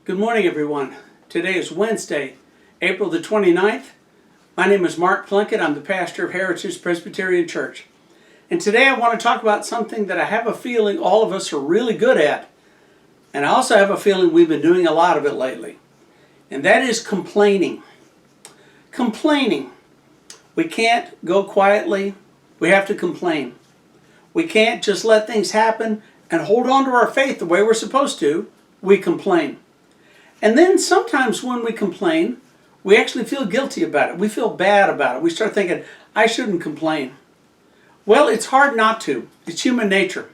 Good morning, everyone. Today is Wednesday, April the 29th. My name is Mark Plunkett. I'm the pastor of Heritage Presbyterian Church. And today I want to talk about something that I have a feeling all of us are really good at. And I also have a feeling we've been doing a lot of it lately. And that is complaining. Complaining. We can't go quietly. We have to complain. We can't just let things happen and hold on to our faith the way we're supposed to. We complain. And then sometimes when we complain, we actually feel guilty about it. We feel bad about it. We start thinking, I shouldn't complain. Well, it's hard not to. It's human nature.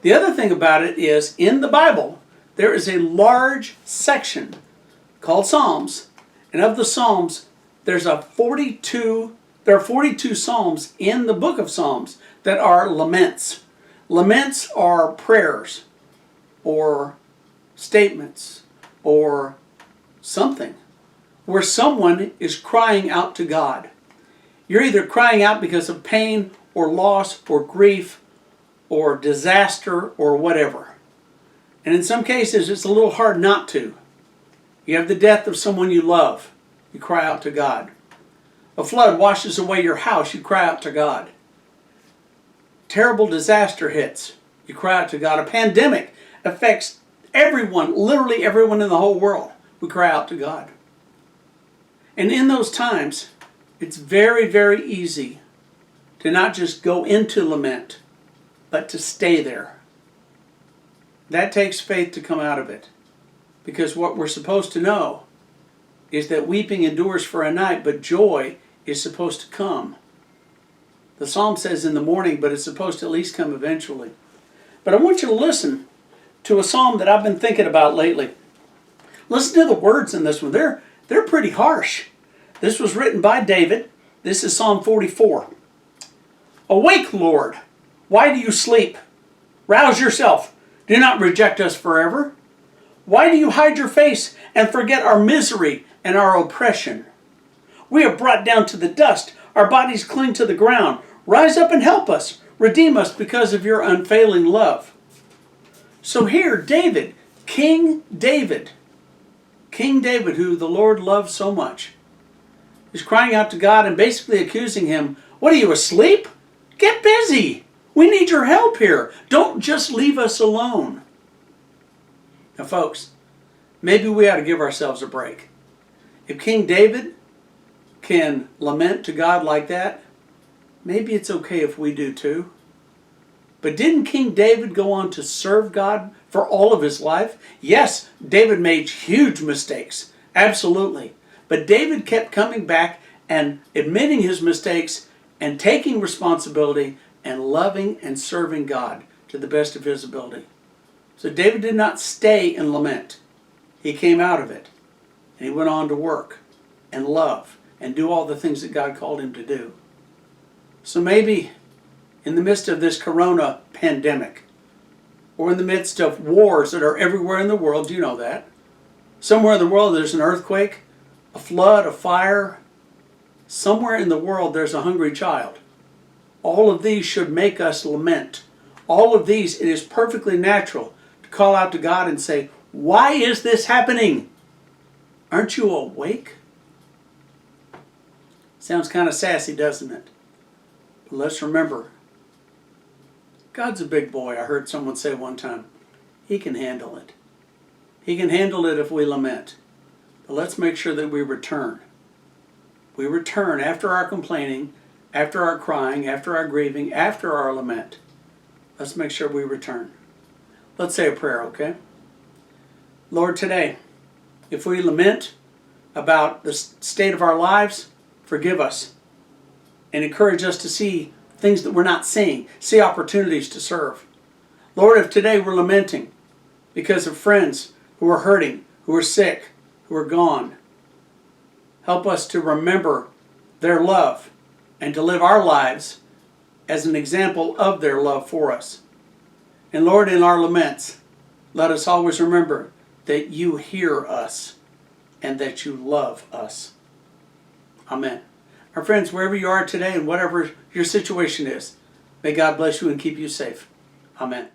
The other thing about it is, in the Bible, there is a large section called Psalms. And of the Psalms, there are 42 Psalms in the book of Psalms that are laments. Laments are prayers or statements or something where someone is crying out to God. You're either crying out because of pain or loss or grief or disaster or whatever. And in some cases it's a little hard not to. You have the death of someone you love. You cry out to God. A flood washes away your house. You cry out to God. Terrible disaster hits. You cry out to God. A pandemic affects everyone, literally everyone in the whole world. We cry out to God. And in those times, it's very, very easy to not just go into lament, but to stay there. That takes faith to come out of it. Because what we're supposed to know is that weeping endures for a night, but joy is supposed to come. The psalm says in the morning, but it's supposed to at least come eventually. But I want you to listen to a psalm that I've been thinking about lately. Listen to the words in this one. They're pretty harsh. This was written by David. This is Psalm 44. Awake, Lord. Why do you sleep? Rouse yourself. Do not reject us forever. Why do you hide your face and forget our misery and our oppression? We are brought down to the dust. Our bodies cling to the ground. Rise up and help us. Redeem us because of your unfailing love. So here, David, King David, who the Lord loved so much, is crying out to God and basically accusing him, what are you, asleep? Get busy. We need your help here. Don't just leave us alone. Now, folks, maybe we ought to give ourselves a break. If King David can lament to God like that, maybe it's okay if we do too. But didn't King David go on to serve God for all of his life? Yes, David made huge mistakes. Absolutely. But David kept coming back and admitting his mistakes and taking responsibility and loving and serving God to the best of his ability. So David did not stay in lament. He came out of it. And he went on to work and love and do all the things that God called him to do. So maybe in the midst of this corona pandemic, or in the midst of wars that are everywhere in the world, you know that. Somewhere in the world there's an earthquake, a flood, a fire. Somewhere in the world there's a hungry child. All of these should make us lament. All of these, it is perfectly natural to call out to God and say, why is this happening? Aren't you awake? Sounds kind of sassy, doesn't it? But let's remember, God's a big boy, I heard someone say one time. He can handle it. He can handle it if we lament. But let's make sure that we return. We return after our complaining, after our crying, after our grieving, after our lament. Let's make sure we return. Let's say a prayer, okay? Lord, today, if we lament about the state of our lives, forgive us and encourage us to see things that we're not seeing, see opportunities to serve. Lord, if today we're lamenting because of friends who are hurting, who are sick, who are gone, help us to remember their love and to live our lives as an example of their love for us. And Lord, in our laments, let us always remember that you hear us and that you love us. Amen. Our friends, wherever you are today and whatever your situation is, may God bless you and keep you safe. Amen.